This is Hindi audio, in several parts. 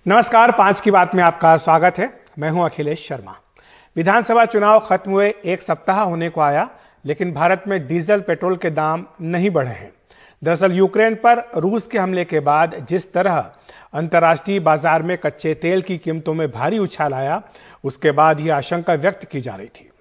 नमस्कार, 5 की बात में आपका स्वागत है। मैं हूं अखिलेश शर्मा। विधानसभा चुनाव खत्म हुए एक सप्ताह होने को आया, लेकिन भारत में डीजल पेट्रोल के दाम नहीं बढ़े हैं। दरअसल यूक्रेन पर रूस के हमले के बाद जिस तरह अंतर्राष्ट्रीय बाजार में कच्चे तेल की कीमतों में भारी उछाल आया, उसके बाद यह आशंका व्यक्त की जा रही थी।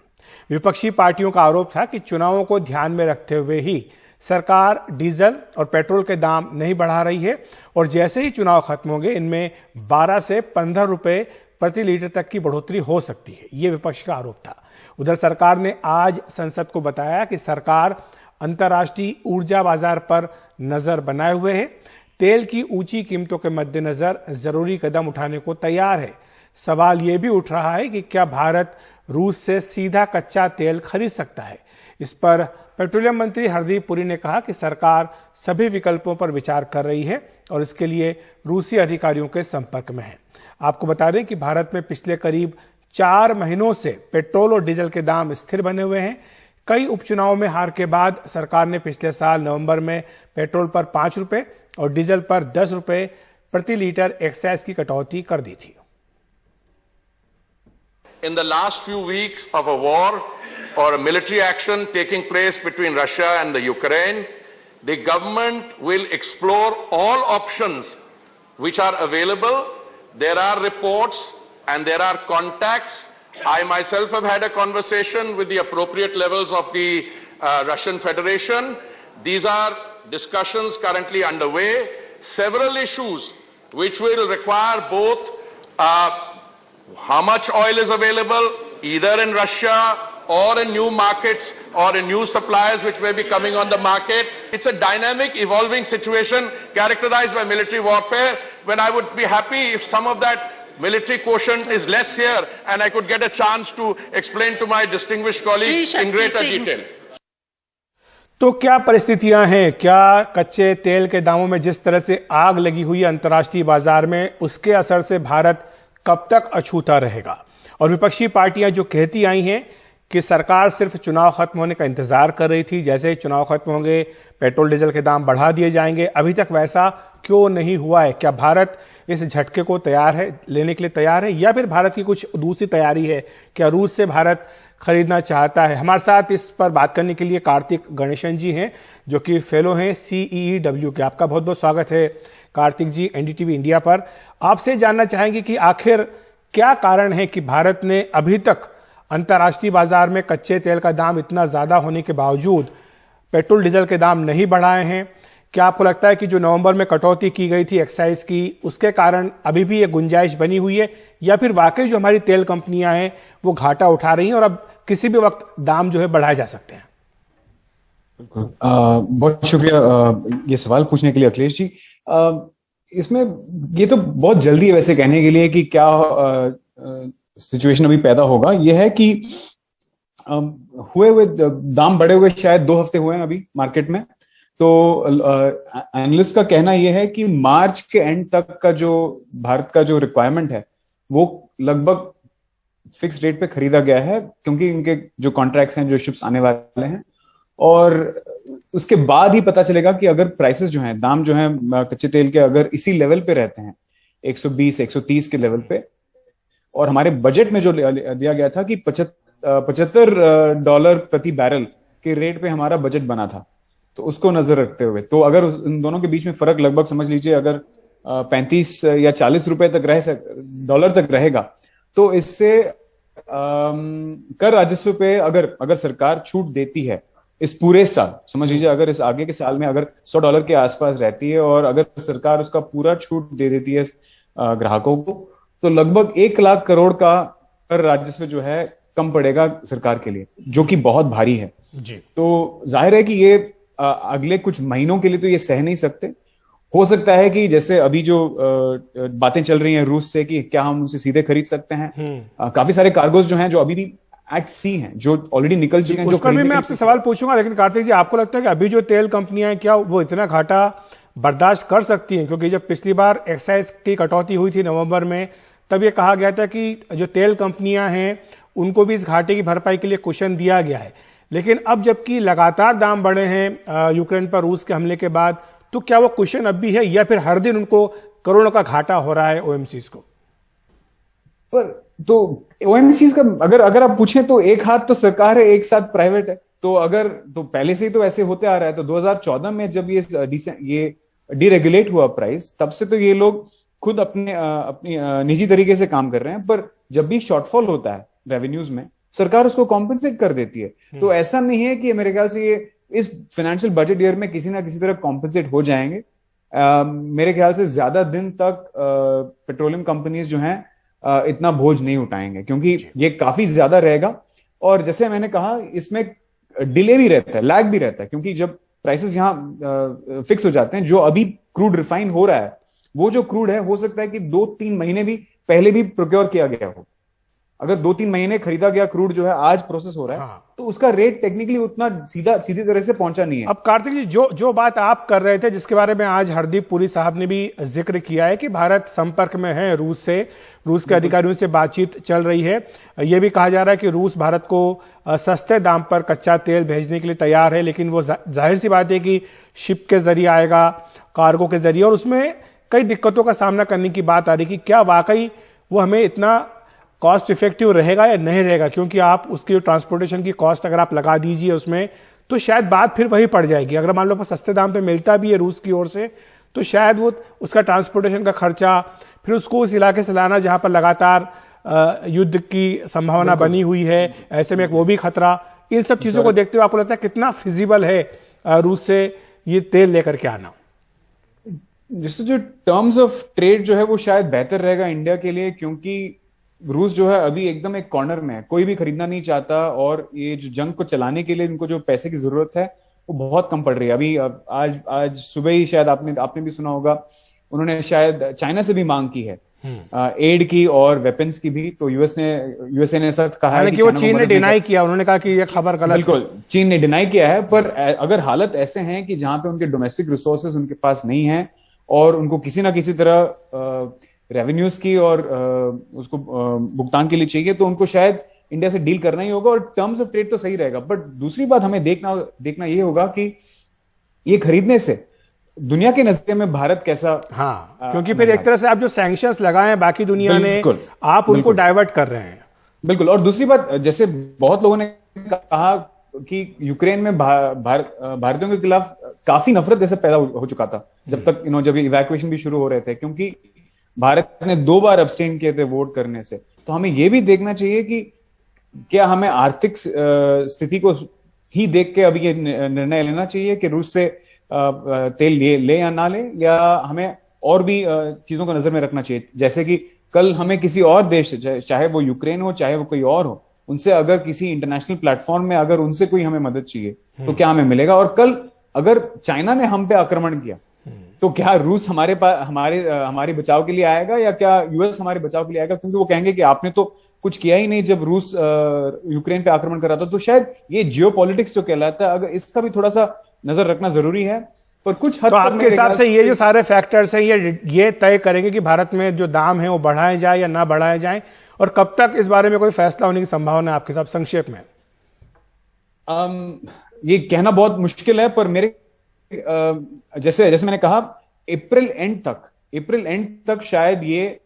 विपक्षी पार्टियों का आरोप था कि चुनावों को ध्यान में रखते हुए ही सरकार डीजल और पेट्रोल के दाम नहीं बढ़ा रही है और जैसे ही चुनाव खत्म होंगे इनमें 12 से 15 रुपए प्रति लीटर तक की बढ़ोतरी हो सकती है। यह विपक्ष का आरोप था। उधर सरकार ने आज संसद को बताया कि सरकार अंतर्राष्ट्रीय ऊर्जा बाजार पर नजर बनाए हुए है। तेल की ऊंची कीमतों के मद्देनजर जरूरी कदम उठाने को तैयार है। सवाल यह भी उठ रहा है कि क्या भारत रूस से सीधा कच्चा तेल खरीद सकता है। इस पर पेट्रोलियम मंत्री हरदीप पुरी ने कहा कि सरकार सभी विकल्पों पर विचार कर रही है और इसके लिए रूसी अधिकारियों के संपर्क में है। आपको बता दें कि भारत में पिछले करीब 4 महीनों से पेट्रोल और डीजल के दाम स्थिर बने हुए हैं। कई उपचुनावों में हार के बाद सरकार ने पिछले साल नवंबर में पेट्रोल पर 5 रुपए और डीजल पर 10 रुपए प्रति लीटर एक्साइज की कटौती कर दी थी। In the last few weeks of a war or a military action taking place between Russia and the Ukraine, the government will explore all options which are available. There are reports and there are contacts. I myself have had a conversation with the appropriate levels of the Russian Federation. These are discussions currently underway. Several issues which will require both how much oil is available either in Russia or in new markets or in new suppliers which may be coming on the market. It's a dynamic, evolving situation characterized by military warfare, when I would be happy if some of that military quotient is less here and I could get a chance to explain to my distinguished colleague in greater detail. तो क्या परिस्थितियां हैं? क्या कच्चे तेल के दामों में जिस तरह से आग लगी हुई है अंतर्राष्ट्रीय बाजार में, उसके असर से भारत कब तक अछूता रहेगा? और विपक्षी पार्टियां जो कहती आई हैं कि सरकार सिर्फ चुनाव खत्म होने का इंतजार कर रही थी, जैसे ही चुनाव खत्म होंगे पेट्रोल डीजल के दाम बढ़ा दिए जाएंगे, अभी तक वैसा क्यों नहीं हुआ है? क्या भारत इस झटके को तैयार है, लेने के लिए तैयार है, या फिर भारत की कुछ दूसरी तैयारी है? क्या रूस से भारत खरीदना चाहता है? हमारे साथ इस पर बात करने के लिए कार्तिक गणेशन जी हैं, जो कि फेलो हैं CEEW के। आपका बहुत बहुत स्वागत है कार्तिक जी NDTV इंडिया पर। आपसे जानना चाहेंगे कि आखिर क्या कारण है कि भारत ने अभी तक अंतर्राष्ट्रीय बाजार में कच्चे तेल का दाम इतना ज्यादा होने के बावजूद पेट्रोल डीजल के दाम नहीं बढ़ाए हैं? क्या आपको लगता है कि जो नवंबर में कटौती की गई थी एक्साइज की, उसके कारण अभी भी ये गुंजाइश बनी हुई है, या फिर वाकई जो हमारी तेल कंपनियां हैं वो घाटा उठा रही हैं और अब किसी भी वक्त दाम जो है बढ़ाए जा सकते हैं? बिल्कुल, बहुत शुक्रिया ये सवाल पूछने के लिए अखिलेश जी। इसमें ये तो बहुत जल्दी है वैसे कहने के लिए कि क्या सिचुएशन अभी पैदा होगा। यह है कि हुए हुए दाम बढ़े हुए शायद 2 हफ्ते हुए हैं अभी मार्केट में। तो एनालिस्ट का कहना यह है कि मार्च के एंड तक का जो भारत का जो रिक्वायरमेंट है वो लगभग फिक्स रेट पे खरीदा गया है, क्योंकि इनके जो कॉन्ट्रैक्ट्स हैं, जो शिप्स आने वाले हैं, और उसके बाद ही पता चलेगा कि अगर प्राइसेस जो हैं, दाम जो हैं कच्चे तेल के, अगर इसी लेवल पे रहते हैं 120-130 के लेवल पे, और हमारे बजट में जो दिया गया था कि $75 प्रति बैरल के रेट पे हमारा बजट बना था, तो उसको नजर रखते हुए, तो अगर इन दोनों के बीच में फर्क लगभग समझ लीजिए अगर 35 या 40 रुपए तक डॉलर तक रहेगा, तो इससे कर राजस्व पे अगर सरकार छूट देती है इस पूरे साल, समझ लीजिए अगर इस आगे के साल में अगर $100 के आसपास रहती है और अगर सरकार उसका पूरा छूट दे देती है ग्राहकों को, तो लगभग 1 लाख करोड़ का कर राजस्व जो है कम पड़ेगा सरकार के लिए, जो कि बहुत भारी है जी। तो जाहिर है कि ये अगले कुछ महीनों के लिए तो ये सह नहीं सकते। हो सकता है कि जैसे अभी जो बातें चल रही हैं रूस से कि क्या हम उनसे सीधे खरीद सकते हैं, काफी सारे कार्गोज जो हैं जो अभी भी एट सी हैं, जो ऑलरेडी निकल चुके हैं, उस पर भी मैं आपसे सवाल पूछूंगा। लेकिन कार्तिक जी, आपको लगता है कि अभी जो तेल कंपनियां हैं क्या वो इतना घाटा बर्दाश्त कर सकती हैं? क्योंकि जब पिछली बार एक्साइज की कटौती हुई थी नवंबर में, तब ये कहा गया था कि जो तेल कंपनियां हैं उनको भी इस घाटे की भरपाई के लिए कुशन दिया गया है। लेकिन अब जबकि लगातार दाम बढ़े हैं यूक्रेन पर रूस के हमले के बाद, तो क्या वो कुशन अब भी है, या फिर हर दिन उनको करोड़ों का घाटा हो रहा है ओएमसीज को। पर तो ओएमसीज का अगर आप पूछें तो एक हाथ तो सरकार है, एक साथ प्राइवेट है। तो पहले से ही तो ऐसे होते आ रहा है। तो 2014 में जब ये डीरेगुलेट हुआ प्राइस, तब से तो ये लोग खुद अपनी निजी तरीके से काम कर रहे हैं। पर जब भी शॉर्टफॉल होता है रेवेन्यूज में, सरकार उसको कॉम्पेंसेट कर देती है। तो ऐसा नहीं है कि मेरे ख्याल से ये इस फाइनेंशियल बजट ईयर में किसी ना किसी तरह कॉम्पेंसेट हो जाएंगे। मेरे ख्याल से ज्यादा दिन तक पेट्रोलियम कंपनीज जो हैं इतना बोझ नहीं उठाएंगे, क्योंकि ये काफी ज्यादा रहेगा। और जैसे मैंने कहा, इसमें डिले भी रहता है, लैग भी रहता है, क्योंकि जब प्राइसेस यहाँ फिक्स हो जाते हैं, जो अभी क्रूड रिफाइन हो रहा है, वो जो क्रूड है हो सकता है कि 2-3 महीने भी पहले भी प्रोक्योर किया गया हो। अगर 2-3 महीने खरीदा गया क्रूड जो है आज प्रोसेस हो रहा है, तो उसका रेट टेक्निकली उतना सीधी तरह से पहुंचा नहीं है। अब कार्तिक जी, जो बात आप कर रहे थे, जिसके बारे में आज हरदीप पुरी साहब ने भी जिक्र किया है कि भारत संपर्क में है रूस से, रूस के अधिकारियों से बातचीत चल रही है। यह भी कहा जा रहा है कि रूस भारत को सस्ते दाम पर कच्चा तेल भेजने के लिए तैयार है, लेकिन वो जाहिर सी बात है कि शिप के जरिए आएगा, कार्गो के जरिए, और उसमें कई दिक्कतों का सामना करने की बात आ रही है कि क्या वाकई वो हमें इतना कॉस्ट इफेक्टिव रहेगा या नहीं रहेगा। क्योंकि आप उसकी ट्रांसपोर्टेशन की कॉस्ट अगर आप लगा दीजिए उसमें, तो शायद बात फिर वही पड़ जाएगी। अगर मान लो सस्ते दाम पे मिलता भी है रूस की ओर से, तो शायद वो उसका ट्रांसपोर्टेशन का खर्चा, फिर उसको उस इलाके से लाना जहां पर लगातार युद्ध की संभावना बनी हुई है, ऐसे में वो भी खतरा। इन सब चीजों को देखते हुए आपको लगता है कितना फिजिबल है रूस से ये तेल लेकर के आना? जिससे जो टर्म्स ऑफ ट्रेड जो है वो शायद बेहतर रहेगा इंडिया के लिए, क्योंकि रूस जो है अभी एकदम एक कॉर्नर में है, कोई भी खरीदना नहीं चाहता। और ये जो जंग को चलाने के लिए इनको जो पैसे की जरूरत है वो बहुत कम पड़ रही है। अभी आज सुबह ही शायद आपने भी सुना होगा, उन्होंने शायद चाइना से भी मांग की है एड की और वेपन्स की भी। तो यूएसए ने सख्त कहा है कि वो चीन ने डिनाई किया, उन्होंने कहा कि ये खबर गलत। बिल्कुल, चीन ने डिनाई किया है। पर अगर हालत ऐसे हैं कि जहां पे उनके डोमेस्टिक रिसोर्सेज उनके पास नहीं है और उनको किसी ना किसी तरह रेवेन्यूज की और उसको भुगतान के लिए चाहिए, तो उनको शायद इंडिया से डील करना ही होगा और टर्म्स ऑफ ट्रेड तो सही रहेगा। बट दूसरी बात हमें देखना ये होगा कि ये खरीदने से दुनिया के नजरिए में भारत कैसा। क्योंकि फिर एक तरह से आप जो सैंक्शंस लगाए हैं बाकी दुनिया ने, आप उनको डाइवर्ट कर रहे हैं। बिल्कुल। और दूसरी बात, जैसे बहुत लोगों ने कहा कि यूक्रेन में भारतीयों के खिलाफ काफी नफरत जैसे पैदा हो चुका था जब तक जब इवैक्यूएशन भी शुरू हो रहे थे, क्योंकि भारत ने 2 बार अब्सटेन किए थे वोट करने से। तो हमें यह भी देखना चाहिए कि क्या हमें आर्थिक स्थिति को ही देख के अभी ये निर्णय लेना चाहिए कि रूस से तेल ले या ना ले, या हमें और भी चीजों को नजर में रखना चाहिए। जैसे कि कल हमें किसी और देश से, चाहे वो यूक्रेन हो चाहे वो कोई और हो, उनसे अगर किसी इंटरनेशनल प्लेटफॉर्म में अगर उनसे कोई हमें मदद चाहिए तो क्या हमें मिलेगा। और कल अगर चाइना ने हम पे आक्रमण किया तो क्या रूस हमारे बचाव के लिए आएगा, या क्या यूएस हमारे बचाव के लिए आएगा? क्योंकि वो कहेंगे कि आपने तो कुछ किया ही नहीं जब रूस यूक्रेन पे आक्रमण कर रहा था। तो शायद ये जियोपॉलिटिक्स जो कहलाता है, अगर इसका भी थोड़ा सा नजर रखना जरूरी है। पर कुछ हद तो आपके हिसाब से ये जो सारे फैक्टर्स हैं ये तय करेंगे कि भारत में जो दाम है वो बढ़ाए जाए या ना बढ़ाए जाए, और कब तक इस बारे में कोई फैसला होने की संभावना है आपके साथ संक्षेप में? ये कहना बहुत मुश्किल है, पर मेरे जैसे मैंने कहा, अप्रैल एंड तक शायद ये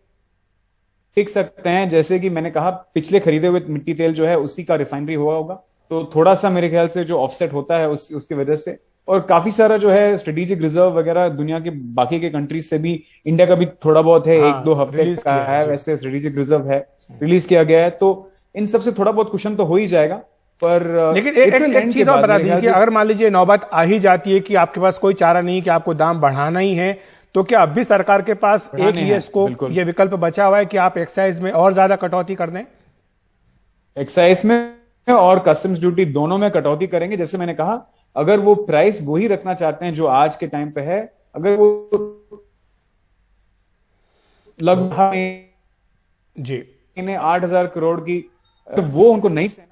टिक सकते हैं। जैसे कि मैंने कहा, पिछले खरीदे हुए मिट्टी तेल जो है उसी का रिफाइनरी हुआ होगा, तो थोड़ा सा मेरे ख्याल से जो ऑफसेट होता है उसकी वजह से, और काफी सारा जो है स्ट्रेटेजिक रिजर्व वगैरह दुनिया के बाकी के कंट्रीज से भी, इंडिया का भी थोड़ा बहुत है, 1-2 हफ्ते का है वैसे स्ट्रेटेजिक रिजर्व है, रिलीज किया गया है। तो इन सबसे थोड़ा बहुत कुशन तो हो ही जाएगा। पर लेकिन एक चीज और बता दीजिए कि अगर मान लीजिए नौबत आ ही जाती है कि आपके पास कोई चारा नहीं है कि आपको दाम बढ़ाना ही है, तो क्या अब भी सरकार के पास एक ये स्कोप, ये विकल्प बचा हुआ है कि आप एक्साइज में और ज्यादा कटौती कर दें? एक्साइज में और कस्टम्स ड्यूटी दोनों में कटौती करेंगे। जैसे मैंने कहा, अगर वो प्राइस वही रखना चाहते हैं जो आज के टाइम पे है, अगर वो लगभग जी 8,000 करोड़ की, तो वो उनको नहीं सहना।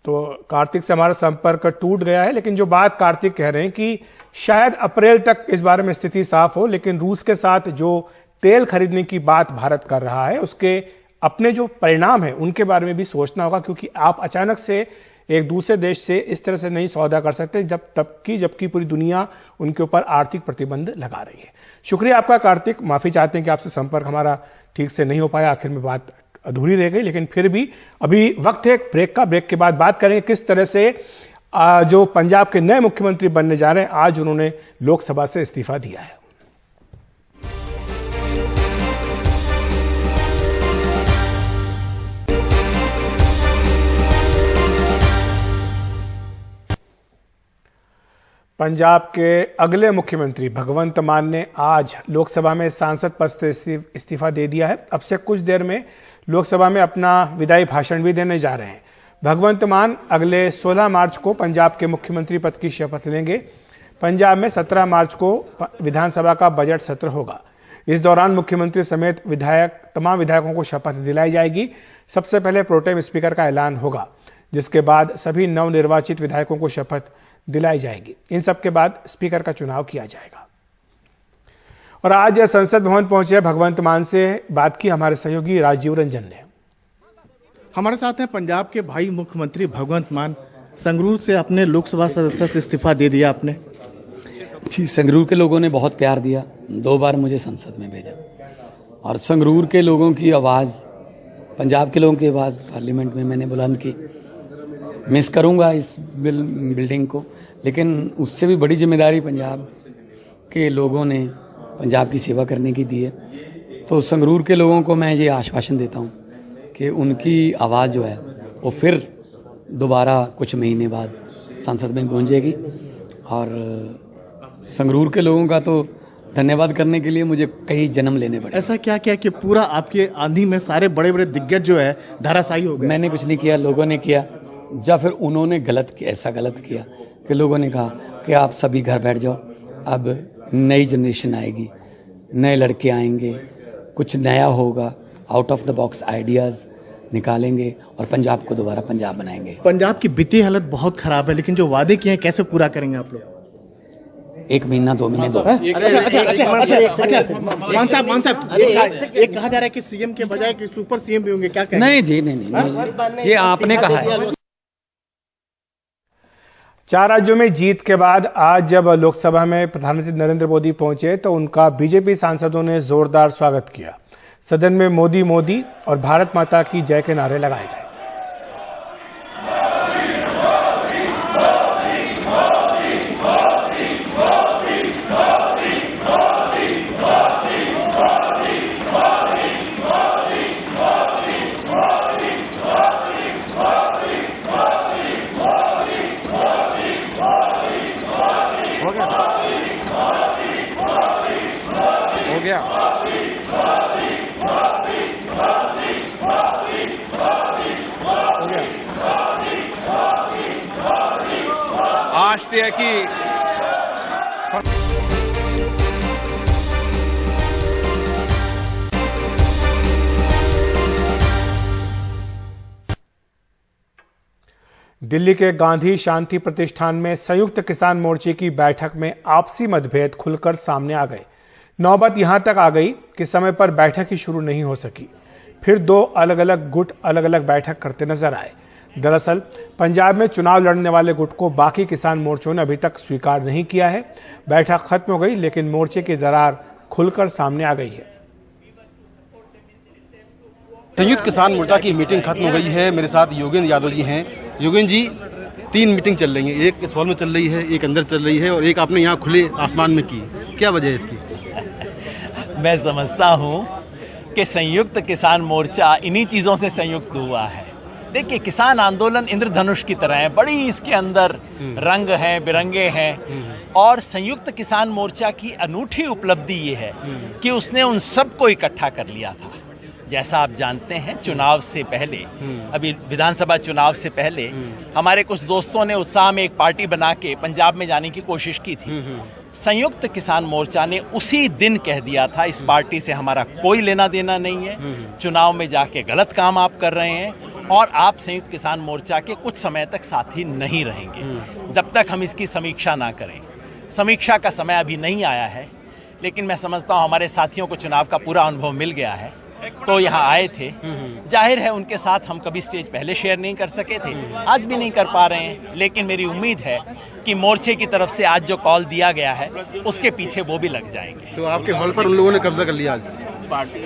तो कार्तिक से हमारा संपर्क टूट गया है, लेकिन जो बात कार्तिक कह रहे हैं कि शायद अप्रैल तक इस बारे में स्थिति साफ हो, लेकिन रूस के साथ जो तेल खरीदने की बात भारत कर रहा है उसके अपने जो परिणाम है उनके बारे में भी सोचना होगा, क्योंकि आप अचानक से एक दूसरे देश से इस तरह से नहीं सौदा कर सकते जबकि पूरी दुनिया उनके ऊपर आर्थिक प्रतिबंध लगा रही है। शुक्रिया आपका कार्तिक, माफी चाहते हैं कि आपसे संपर्क हमारा ठीक से नहीं हो पाया, आखिर में बात अधूरी रह गई, लेकिन फिर भी अभी वक्त है एक ब्रेक का। ब्रेक के बाद बात करेंगे किस तरह से जो पंजाब के नए मुख्यमंत्री बनने जा रहे हैं, आज उन्होंने लोकसभा से इस्तीफा दिया है। पंजाब के अगले मुख्यमंत्री भगवंत मान ने आज लोकसभा में सांसद पद से इस्तीफा दे दिया है। अब से कुछ देर में लोकसभा में अपना विदाई भाषण भी देने जा रहे हैं। भगवंत मान अगले 16 मार्च को पंजाब के मुख्यमंत्री पद की शपथ लेंगे। पंजाब में 17 मार्च को विधानसभा का बजट सत्र होगा। इस दौरान मुख्यमंत्री समेत तमाम विधायकों को शपथ दिलाई जाएगी। सबसे पहले प्रोटेम स्पीकर का ऐलान होगा, जिसके बाद सभी नवनिर्वाचित विधायकों को शपथ दिलाई जाएगी। इन सब के बाद स्पीकर का चुनाव किया जाएगा। और आज संसद भवन पहुंचे भगवंत मान से बात की हमारे सहयोगी राजीव रंजन ने। हमारे साथ हैं पंजाब के भाई मुख्यमंत्री भगवंत मान। संगरूर से अपने लोकसभा सदस्य से इस्तीफा दे दिया आपने। जी, संगरूर के लोगों ने बहुत प्यार दिया, 2 बार मुझे संसद में भेजा और संगरूर के लोगों की आवाज़, पंजाब के लोगों की आवाज़ पार्लियामेंट में मैंने बुलंद की। मिस करूंगा इस बिल्डिंग को, लेकिन उससे भी बड़ी जिम्मेदारी पंजाब के लोगों ने पंजाब की सेवा करने की दी है। तो संगरूर के लोगों को मैं ये आश्वासन देता हूँ कि उनकी आवाज़ जो है वो फिर दोबारा कुछ महीने बाद संसद में गूंजेगी। और संगरूर के लोगों का तो धन्यवाद करने के लिए मुझे कई जन्म लेने पड़े। ऐसा क्या किया कि पूरा आपके आंधी में सारे बड़े बड़े दिग्गज जो है धराशायी हो गए? मैंने कुछ नहीं किया, लोगों ने किया। या फिर उन्होंने गलत किया, ऐसा गलत किया कि लोगों ने कहा कि आप सभी घर बैठ जाओ, अब नई जनरेशन आएगी, नए लड़के आएंगे, कुछ नया होगा, out of the box ideas निकालेंगे और पंजाब को दोबारा पंजाब बनाएंगे। पंजाब की वित्तीय हालत बहुत खराब है, लेकिन जो वादे किए हैं कैसे पूरा करेंगे आप लोग? 1 महीना 2 महीने दो। मान साहब एक कहा जा रहा है कि सीएम के बजाय कि सुपर सीएम भी होंगे, क्या कहेंगे? नहीं जी, नहीं, ये आपने कहा है। 4 राज्यों में जीत के बाद आज जब लोकसभा में प्रधानमंत्री नरेंद्र मोदी पहुंचे तो उनका बीजेपी सांसदों ने जोरदार स्वागत किया। सदन में मोदी मोदी और भारत माता की जय के नारे लगाए गए। दिल्ली के गांधी शांति प्रतिष्ठान में संयुक्त किसान मोर्चे की बैठक में आपसी मतभेद खुलकर सामने आ गए। नौबत यहां तक आ गई कि समय पर बैठक ही शुरू नहीं हो सकी। फिर 2 अलग अलग गुट अलग अलग बैठक करते नजर आए। दरअसल पंजाब में चुनाव लड़ने वाले गुट को बाकी किसान मोर्चों ने अभी तक स्वीकार नहीं किया है। बैठक खत्म हो गई, लेकिन मोर्चे की दरार खुलकर सामने आ गई है। संयुक्त किसान मोर्चा की मीटिंग खत्म हो गई है। मेरे साथ योगेंद्र यादव जी हैं। योगेंद्र जी, 3 मीटिंग चल रही है, एक इस हॉल में चल रही है, एक अंदर चल रही है और एक आपने यहाँ खुले आसमान में की। क्या वजह है इसकी? मैं समझता हूँ कि संयुक्त किसान मोर्चा इन्हीं चीज़ों से संयुक्त हुआ है। देखिए, किसान आंदोलन इंद्रधनुष की तरह है, बड़ी इसके अंदर रंग हैं, बिरंगे हैं। और संयुक्त किसान मोर्चा की अनूठी उपलब्धि ये है कि उसने उन सबको इकट्ठा कर लिया था। जैसा आप जानते हैं, चुनाव से पहले, अभी विधानसभा चुनाव से पहले हमारे कुछ दोस्तों ने उत्साह में एक पार्टी बना के पंजाब में जाने की कोशिश की थी। संयुक्त किसान मोर्चा ने उसी दिन कह दिया था, इस पार्टी से हमारा कोई लेना देना नहीं है, चुनाव में जाके गलत काम आप कर रहे हैं और आप संयुक्त किसान मोर्चा के कुछ समय तक साथी नहीं रहेंगे जब तक हम इसकी समीक्षा ना करें। समीक्षा का समय अभी नहीं आया है, लेकिन मैं समझता हूँ हमारे साथियों को चुनाव का पूरा अनुभव मिल गया है तो यहाँ आए थे। जाहिर है उनके साथ हम कभी स्टेज पहले शेयर नहीं कर सके थे, आज भी नहीं कर पा रहे हैं, लेकिन मेरी उम्मीद है कि मोर्चे की तरफ से आज जो कॉल दिया गया है उसके पीछे वो भी लग जाएंगे। तो आपके हॉल पर उन लोगों ने कब्जा कर लिया आज?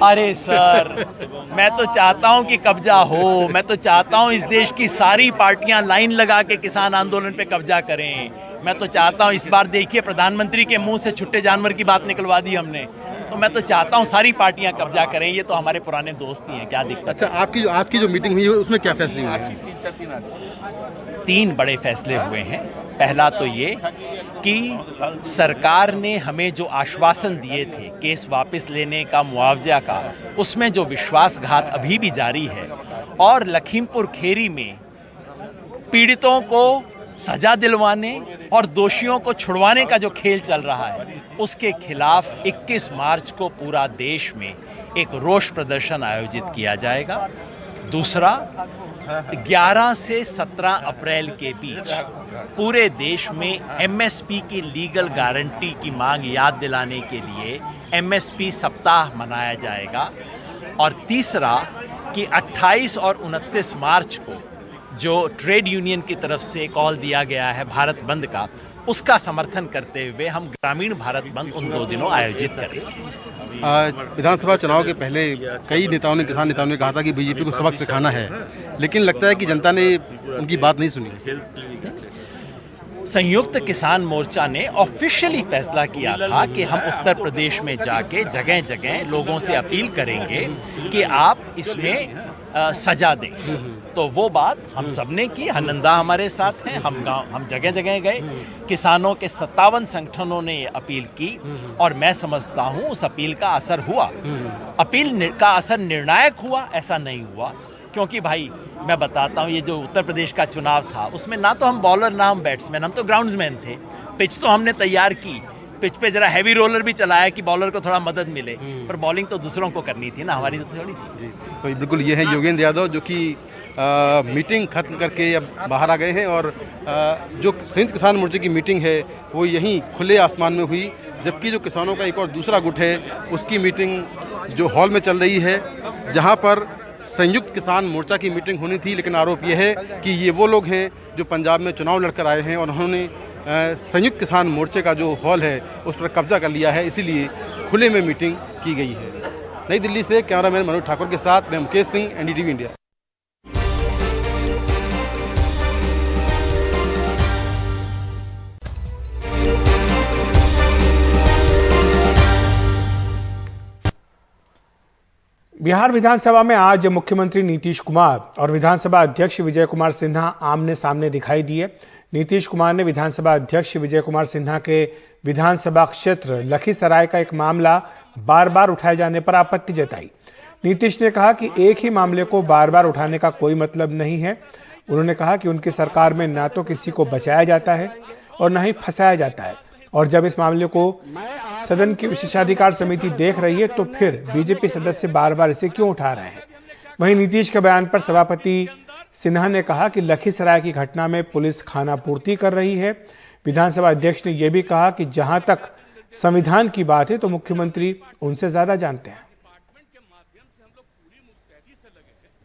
अरे सर, मैं तो चाहता हूं कि कब्जा हो, मैं तो चाहता हूं इस देश की सारी पार्टियां लाइन लगा के किसान आंदोलन पे कब्जा करें। मैं तो चाहता हूं, इस बार देखिए प्रधानमंत्री के मुंह से छुट्टे जानवर की बात निकलवा दी हमने, तो मैं तो चाहता हूं सारी पार्टियां कब्जा करें। ये तो हमारे पुराने दोस्त ही हैं, क्या दिक्कत। अच्छा, आपकी जो मीटिंग हुई है उसमें क्या फैसले हुए? 3 बड़े फैसले हुए हैं। पहला तो ये कि सरकार ने हमें जो आश्वासन दिए थे केस वापस लेने का, मुआवजा का, उसमें जो विश्वासघात अभी भी जारी है और लखीमपुर खेरी में पीड़ितों को सजा दिलवाने और दोषियों को छुड़वाने का जो खेल चल रहा है, उसके खिलाफ 21 मार्च को पूरा देश में एक रोष प्रदर्शन आयोजित किया जाएगा। दूसरा, 11 से 17 अप्रैल के बीच पूरे देश में एमएसपी की लीगल गारंटी की मांग याद दिलाने के लिए एमएसपी सप्ताह मनाया जाएगा। और तीसरा कि 28 और 29 मार्च को जो ट्रेड यूनियन की तरफ से कॉल दिया गया है भारत बंद का, उसका समर्थन करते हुए हम ग्रामीण भारत बंद उन 2 दिनों आयोजित करेंगे। विधानसभा चुनाव के पहले कई नेताओं ने, किसान नेताओं ने कहा था कि बीजेपी को सबक सिखाना है, लेकिन लगता है कि जनता ने उनकी बात नहीं सुनी। संयुक्त किसान मोर्चा ने ऑफिशियली फैसला किया था कि हम उत्तर प्रदेश में जाके जगह जगह लोगों से अपील करेंगे कि आप इसमें सजा दें। तो वो बात हम सबने की, हनंदा हमारे साथ हैं, हम जगह जगह गए, किसानों के 57 संगठनों ने ये अपील की और मैं समझता हूँ उस अपील का असर हुआ। अपील का असर निर्णायक हुआ ऐसा नहीं हुआ, क्योंकि भाई मैं बताता हूँ, ये जो उत्तर प्रदेश का चुनाव था उसमें ना तो हम बॉलर ना हम बैट्समैन, हम तो ग्राउंड्समैन थे। पिच तो हमने तैयार की, पिच पे जरा हैवी रोलर भी चलाया कि बॉलर को थोड़ा मदद मिले, पर बॉलिंग तो दूसरों को करनी थी ना, हमारी तो थोड़ी थी। तो बिल्कुल ये है योगेंद्र यादव, जो कि मीटिंग खत्म करके अब बाहर आ गए हैं और जो संयुक्त किसान मोर्चे की मीटिंग है वो यहीं खुले आसमान में हुई, जबकि जो किसानों का एक और दूसरा गुट है उसकी मीटिंग जो हॉल में चल रही है, जहां पर संयुक्त किसान मोर्चा की मीटिंग होनी थी। लेकिन आरोप यह है कि ये वो लोग हैं जो पंजाब में चुनाव लड़कर आए हैं और उन्होंने संयुक्त किसान मोर्चे का जो हॉल है उस पर कब्जा कर लिया है, इसीलिए खुले में मीटिंग की गई है। नई दिल्ली से कैमरामैन मनोज ठाकुर के साथ मैं मुकेश सिंह, एनडीटीवी इंडिया। बिहार विधानसभा में आज मुख्यमंत्री नीतीश कुमार और विधानसभा अध्यक्ष विजय कुमार सिन्हा आमने सामने दिखाई दिए। नीतीश कुमार ने विधानसभा अध्यक्ष विजय कुमार सिन्हा के विधानसभा क्षेत्र लखीसराय का एक मामला बार बार उठाए जाने पर आपत्ति जताई। नीतीश ने कहा कि एक ही मामले को बार बार उठाने का कोई मतलब नहीं है। उन्होंने कहा कि उनकी सरकार में ना तो किसी को बचाया जाता है और न ही फंसाया जाता है, और जब इस मामले को सदन की विशेषाधिकार समिति देख रही है तो फिर बीजेपी सदस्य बार बार इसे क्यों उठा रहे हैं। वहीं नीतीश के बयान पर सभापति सिन्हा ने कहा कि लखीसराय की घटना में पुलिस खानापूर्ति कर रही है। विधानसभा अध्यक्ष ने यह भी कहा कि जहां तक संविधान की बात है तो मुख्यमंत्री उनसे ज्यादा जानते हैं।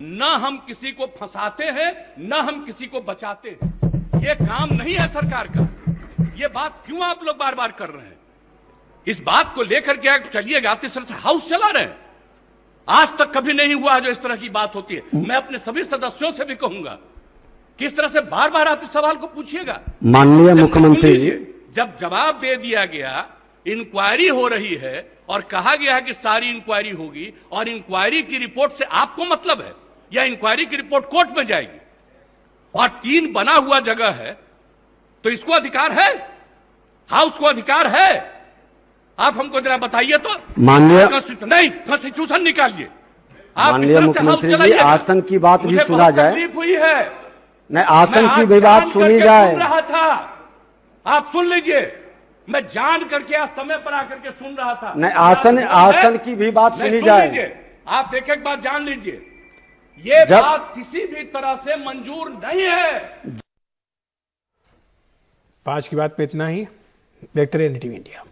न हम किसी को फंसाते हैं, न हम किसी को बचाते हैं। ये काम नहीं है सरकार का। ये बात क्यों आप लोग बार बार कर रहे हैं? इस बात को लेकर के चलिएगा, आप इस तरह से हाउस चला रहे हैं। आज तक कभी नहीं हुआ जो इस तरह की बात होती है। मैं अपने सभी सदस्यों से भी कहूंगा कि इस तरह से बार बार आप इस सवाल को पूछिएगा। माननीय मुख्यमंत्री, जब जवाब दे दिया गया, इंक्वायरी हो रही है और कहा गया है कि सारी इंक्वायरी होगी और इंक्वायरी की रिपोर्ट से आपको मतलब है या इंक्वायरी की रिपोर्ट कोर्ट में जाएगी, और 3 बना हुआ जगह है, तो इसको अधिकार है, हाउस को अधिकार है। आप हमको जरा बताइए तो। माननीय नहीं, कॉन्स्टिट्यूशन निकालिए। माननीय मुख्यमंत्री जी, आसन की बात भी सुना जाए। तकलीफ हुई है, नहीं, आसन की भी बात सुनी जाए। सुन रहा था, आप सुन लीजिए। मैं जान करके आज समय पर आकर के सुन रहा था। नहीं, आसन की भी बात सुनी जाए। आप एक एक बात जान लीजिए। ये बात किसी भी तरह से मंजूर नहीं है। 5 की बात पे इतना ही। देखते रहिए एनडीटीवी इंडिया।